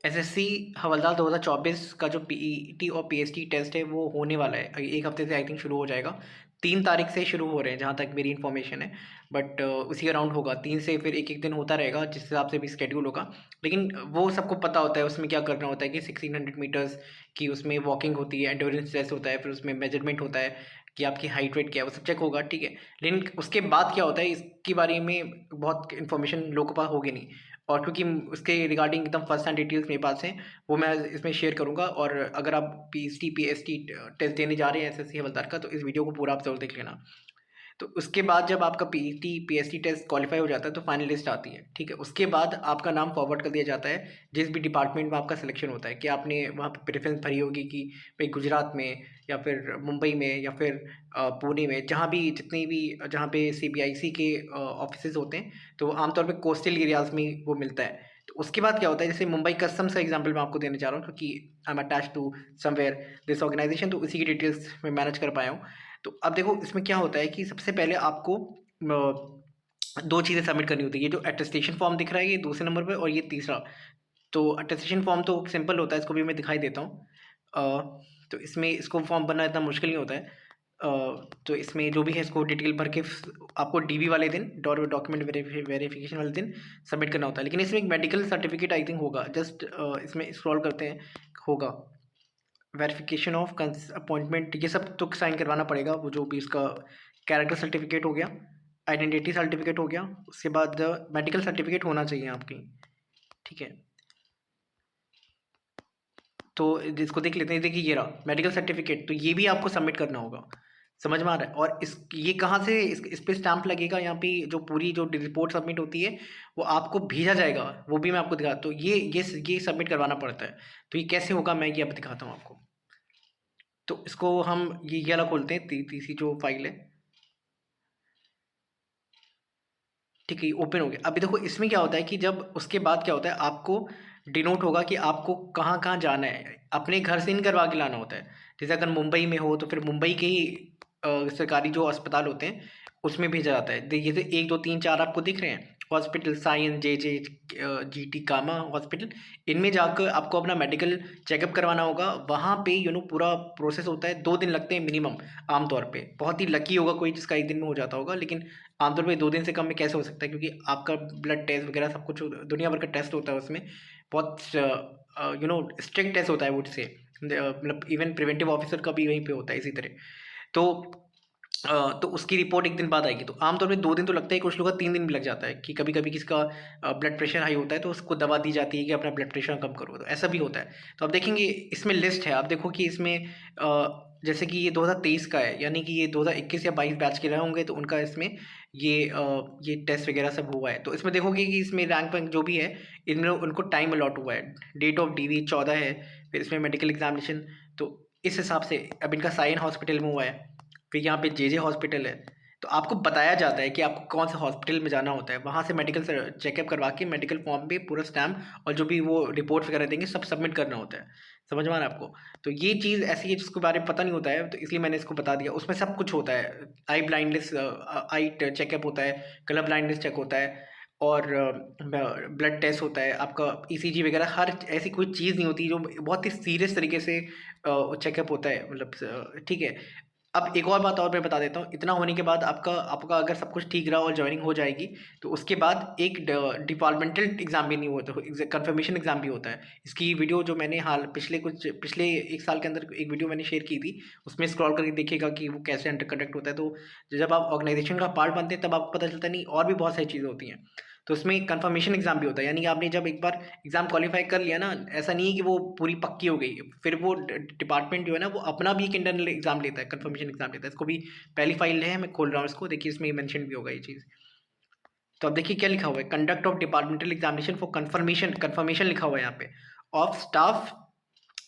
SSC हवलदार 2024 का जो PET और पीएसटी टेस्ट है वो होने वाला है, एक हफ्ते से आई थिंक शुरू हो जाएगा। 3 तारीख से शुरू हो रहे हैं जहाँ तक मेरी इन्फॉर्मेशन है। बट उसी अराउंड होगा, 3 से फिर एक एक दिन होता रहेगा जिस हिसाब से भी स्केड्यूल होगा। लेकिन वो सबको पता होता है उसमें क्या करना होता है कि 1600 मीटर्स की उसमें वॉकिंग होती है, एंड्योरेंस टेस्ट होता है, फिर उसमें मेजरमेंट होता है कि आपकी हाइट वेट क्या है, वो सब चेक होगा, ठीक है। लेकिन उसके बाद क्या होता है इसके बारे में बहुत इन्फॉर्मेशन लोगों के पास होगी नहीं। और क्योंकि उसके रिगार्डिंग एकदम फर्स्ट हैंड डिटेल्स मेरे पास हैं, वो मैं इसमें शेयर करूंगा। और अगर आप पीएसटी पीएसटी टेस्ट देने जा रहे हैं एसएससी हवलदार का, तो इस वीडियो को पूरा आप जरूर देख लेना। तो उसके बाद जब आपका पीईटी पीएसटी टेस्ट क्वालिफाई हो जाता है तो फाइनल लिस्ट आती है, ठीक है। उसके बाद आपका नाम फॉरवर्ड कर दिया जाता है जिस भी डिपार्टमेंट में आपका सिलेक्शन होता है, कि आपने वहाँ पे प्रेफरेंस भरी होगी कि भाई गुजरात में या फिर मुंबई में या फिर पुणे में, जहाँ भी जितनी भी जहाँ पे सीबीआईसी के ऑफिस होते हैं, तो वो आमतौर पर कोस्टल एरियाज में वो मिलता है। तो उसके बाद क्या होता है, जैसे मुंबई कस्टम्स का एग्जाम्पल मैं आपको देने जा रहा हूँ, क्योंकि I am attach to somewhere this organisation, तो उसी की डिटेल्स मैं मैनेज कर पाया हूँ। तो अब देखो इसमें क्या होता है कि सबसे पहले आपको 2 चीज़ें सबमिट करनी होती है। ये जो अटेस्टेशन फॉर्म दिख रहा है ये दूसरे नंबर पे, और ये तीसरा। तो अटेस्टेशन फॉर्म तो सिंपल होता है, इसको भी मैं दिखाई देता हूँ। तो इसमें इसको फॉर्म भरना इतना मुश्किल नहीं होता है। तो इसमें जो भी है इसको डिटेल भर के आपको डीवी वाले दिन, डॉक्यूमेंट वेरिफिकेशन वाले दिन सबमिट करना होता है। लेकिन इसमें एक मेडिकल सर्टिफिकेट आई थिंक होगा, जस्ट इसमें स्क्रॉल करते हैं, होगा वेरिफिकेशन ऑफ अपॉइंटमेंट, ये सब तो साइन करवाना पड़ेगा। वो जो भी इसका कैरेक्टर सर्टिफिकेट हो गया, आइडेंटिटी सर्टिफिकेट हो गया, उसके बाद मेडिकल सर्टिफिकेट होना चाहिए आपकी, ठीक है। तो इसको देख लेते हैं, देखिए ये रहा मेडिकल सर्टिफिकेट, तो ये भी आपको सबमिट करना होगा। समझ में आ रहा है? और इस ये कहाँ से इस पे स्टैंप लगेगा, यहाँ पे जो पूरी जो रिपोर्ट सबमिट होती है वो आपको भेजा जाएगा, वो भी मैं आपको दिखा, तो ये सबमिट करवाना पड़ता है। तो ये कैसे होगा मैं ये अब दिखाता हूँ आपको। तो इसको हम ये वाला खोलते हैं, तीसरी जो फाइल है, ठीक है, ओपन हो गया। अभी देखो इसमें क्या होता है कि जब उसके बाद क्या होता है, आपको डिनोट होगा कि आपको कहाँ कहाँ जाना है, अपने घर से नहीं करवा के लाना होता है। जैसे अगर मुंबई में हो तो फिर मुंबई के ही सरकारी जो अस्पताल होते हैं उसमें भेजा जाता है। देखिए जैसे 1 2 3 4 आपको दिख रहे हैं हॉस्पिटल, साइन जे जे जीटी कामा हॉस्पिटल, इनमें जाकर आपको अपना मेडिकल चेकअप करवाना होगा। वहाँ पे पूरा प्रोसेस होता है, 2 दिन लगते हैं मिनिमम आमतौर पे। बहुत ही लकी होगा कोई जिसका 1 दिन में हो जाता होगा, लेकिन आमतौर पे 2 दिन से कम में कैसे हो सकता है, क्योंकि आपका ब्लड टेस्ट वगैरह सब कुछ दुनिया भर का टेस्ट होता है उसमें। बहुत स्ट्रिक्ट टेस्ट होता है वो से, मतलब इवन प्रिवेंटिव ऑफिसर का भी वहीं पे होता है इसी तरह। तो तो उसकी रिपोर्ट 1 दिन बाद आएगी। तो आमतौर पे 2 दिन तो लगता है, कुछ लोगों का 3 दिन भी लग जाता है, कि कभी कभी किसका ब्लड प्रेशर हाई होता है तो उसको दवा दी जाती है कि अपना ब्लड प्रेशर कम करो, तो ऐसा भी होता है। तो आप देखेंगे इसमें लिस्ट है, आप देखो कि इसमें जैसे कि ये 2023 का है, यानी कि ये 2021 या 22 बैच के रहे होंगे, तो उनका इसमें ये टेस्ट वगैरह सब हुआ है। तो इसमें देखोगे कि इसमें रैंक वैंक जो भी है, इनमें उनको टाइम अलॉट हुआ है। डेट ऑफ डीवी 14 है, फिर इसमें मेडिकल एग्जामिनेशन, तो इस हिसाब से अब इनका साइन हॉस्पिटल में हुआ है, फिर यहाँ पे जे हॉस्पिटल है। तो आपको बताया जाता है कि आपको कौन से हॉस्पिटल में जाना होता है, वहाँ से मेडिकल चेकअप करवा के मेडिकल फॉर्म पे पूरा स्टैम्प और जो भी वो रिपोर्ट वगैरह देंगे सब सबमिट करना होता है। समझ में आ रहा है आपको? तो ये चीज़ ऐसी है जिसके बारे में पता नहीं होता है, तो इसलिए मैंने इसको बता दिया। उसमें सब कुछ होता है, आई ब्लाइंडनेस आई चेकअप होता है, कलर ब्लाइंडनेस चेक होता है, और ब्लड टेस्ट होता है, आपका ईसीजी वगैरह, हर ऐसी कोई चीज़ नहीं होती, जो बहुत ही सीरियस तरीके से चेकअप होता है, मतलब ठीक है। अब एक और बात और मैं बता देता हूँ, इतना होने के बाद आपका आपका अगर सब कुछ ठीक रहा और ज्वाइनिंग हो जाएगी, तो उसके बाद एक डिपार्टमेंटल एग्जाम भी नहीं होता, कंफर्मेशन एग्जाम भी होता है। इसकी वीडियो जो मैंने हाल पिछले 1 साल के अंदर एक वीडियो मैंने शेयर की थी, उसमें स्क्रॉल करके देखिएगा कि वो कैसे अंडर कंडक्ट होता है। तो जब आप ऑर्गेनाइजेशन का पार्ट बनते हैं तब आपको पता चलता नहीं, और भी बहुत सारी चीज़ें होती हैं। तो उसमें कंफर्मेशन एग्जाम भी होता है, यानी कि आपने जब एक बार एग्जाम क्वालिफाई कर लिया ना, ऐसा नहीं है कि वो पूरी पक्की हो गई, फिर वो डिपार्टमेंट जो है ना वो अपना भी एक इंटरनल एग्जाम लेता है, कंफर्मेशन एग्जाम लेता है। इसको भी पहली फाइल है, मैं खोल रहा हूँ इसको, देखिए इसमें मेंशन भी होगा ये चीज़। तो अब देखिए क्या लिखा हुआ है, conduct of departmental examination for confirmation, confirmation लिखा हुआ है यहाँ पे, ऑफ स्टाफ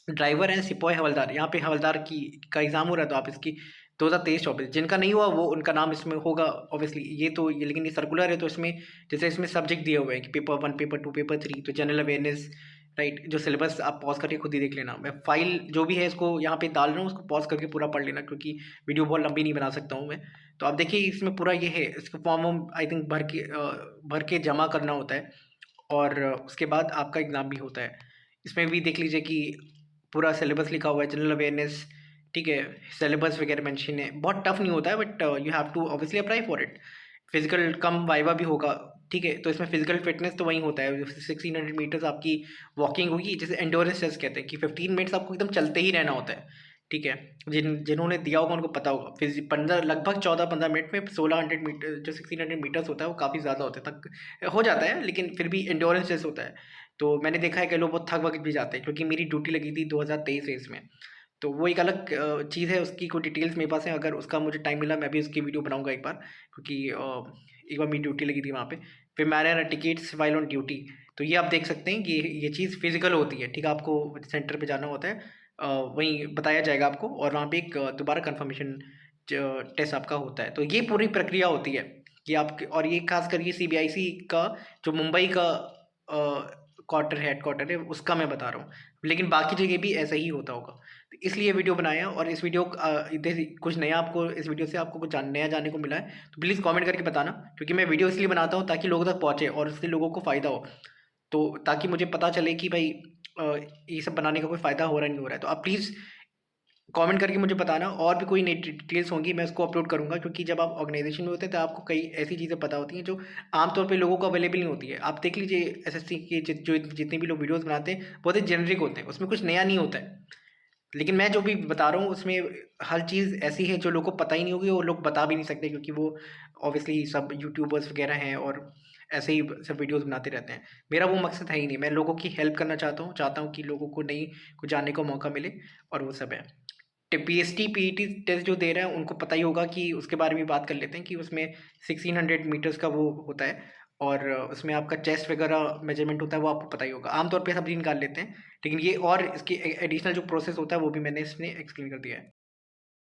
ड्राइवर एंड सिपाही हवलदार। यहाँ पे हवलदार की का एग्जाम हो रहा है, तो आप इसकी 2023-24 जिनका नहीं हुआ वो उनका नाम इसमें होगा ऑब्वियसली। ये तो ये लेकिन ये सर्कुलर है, तो इसमें जैसे इसमें सब्जेक्ट दिए हुए हैं कि पेपर 1 पेपर 2 पेपर 3, तो जनरल अवेयरनेस, राइट। जो सिलेबस आप पॉज करके खुद ही देख लेना, मैं फाइल जो भी है इसको यहाँ पे डाल रहा हूँ, उसको पॉज करके पूरा पढ़ लेना, क्योंकि वीडियो बहुत लंबी नहीं बना सकता हूँ मैं। तो आप देखिए इसमें पूरा ये है, इसको फॉर्म आई थिंक भर के जमा करना होता है, और उसके बाद आपका एग्ज़ाम भी होता है। इसमें भी देख लीजिए कि पूरा सिलेबस लिखा हुआ है, जनरल अवेयरनेस, ठीक है, सिलेबस वगैरह मेंशन है। बहुत टफ नहीं होता है, but you have to obviously apply for it. Physical cum viva भी होगा, ठीक है। तो इसमें फिजिकल फिटनेस तो वही होता है, 1600 मीटर्स आपकी वॉकिंग होगी, जैसे एंडोरेंस टेस्ट कहते हैं कि 15 मिनट्स आपको एकदम चलते ही रहना होता है, ठीक है। जिन्होंने दिया होगा उनको पता होगा। फिर 15 लगभग 14-15 मिनट में 1600 मीटर, जो 1600 मीटर्स होता है वो काफ़ी ज़्यादा होता है, तक हो जाता है, लेकिन फिर भी एंडोरेंस टेस्ट होता है। तो मैंने देखा है कि लोग बहुत थक वक भी जाते हैं, क्योंकि मेरी ड्यूटी लगी थी 2023 में। तो वो एक अलग चीज़ है, उसकी कोई डिटेल्स मेरे पास है, अगर उसका मुझे टाइम मिला मैं भी उसकी वीडियो बनाऊंगा एक बार, क्योंकि एक बार मेरी ड्यूटी लगी थी वहाँ पे। फिर मैंने ना टिकट्स वाइल ऑन ड्यूटी। तो ये आप देख सकते हैं कि ये चीज़ फिजिकल होती है, ठीक है। आपको सेंटर पे जाना होता है, वहीं बताया जाएगा आपको, और वहाँ पे एक दोबारा कंफर्मेशन टेस्ट आपका होता है। तो ये पूरी प्रक्रिया होती है कि आप, और ये खास करके सीबीआईसी का जो मुंबई का क्वार्टर हेड क्वार्टर है उसका मैं बता रहा हूँ, लेकिन बाकी जगह भी ऐसा ही होता होगा। तो इसलिए वीडियो बनाया, और इस वीडियो इधर कुछ नया आपको, इस वीडियो से आपको कुछ नया जानने को मिला है तो प्लीज़ कमेंट करके बताना, क्योंकि मैं वीडियो इसलिए बनाता हूँ ताकि लोगों तक पहुँचे और उससे लोगों को फ़ायदा हो। तो ताकि मुझे पता चले कि भाई अ, ये सब बनाने का कोई फ़ायदा हो रहा है नहीं हो रहा है। तो आप प्लीज़ कमेंट करके मुझे बताना, और भी कोई नई डिटेल्स होंगी मैं उसको अपलोड करूँगा, क्योंकि जब आप ऑर्गेनाइजेशन में होते हैं तो आपको कई ऐसी चीज़ें पता होती हैं जो आमतौर पे लोगों को अवेलेबल नहीं होती है। आप देख लीजिए एसएससी के जो जितने भी लोग वीडियोस बनाते हैं बहुत ही जेनरिक होते हैं, उसमें कुछ नया नहीं होता है। लेकिन मैं जो भी बता रहा हूँ उसमें हर चीज़ ऐसी है जो लोगों को पता ही नहीं होगी, और लोग बता भी नहीं सकते, क्योंकि वो ऑब्वियसली सब यूट्यूबर्स वगैरह हैं और ऐसे ही सब वीडियोस बनाते रहते हैं। मेरा वो मकसद है ही नहीं, मैं लोगों की हेल्प करना चाहता हूँ कि लोगों को नई कुछ जानने का मौका मिले, और वो सब है। पीएसटी पीईटी टेस्ट जो दे रहे हैं उनको पता ही होगा कि उसके बारे में बात कर लेते हैं कि उसमें 1600 मीटर्स का वो होता है, और उसमें आपका चेस्ट वगैरह मेजरमेंट होता है, वो आपको पता ही होगा। आमतौर पे सब निकाल लेते हैं, लेकिन ये और इसकी एडिशनल जो प्रोसेस होता है वो भी मैंने इसमें एक्सप्लेन कर दिया है।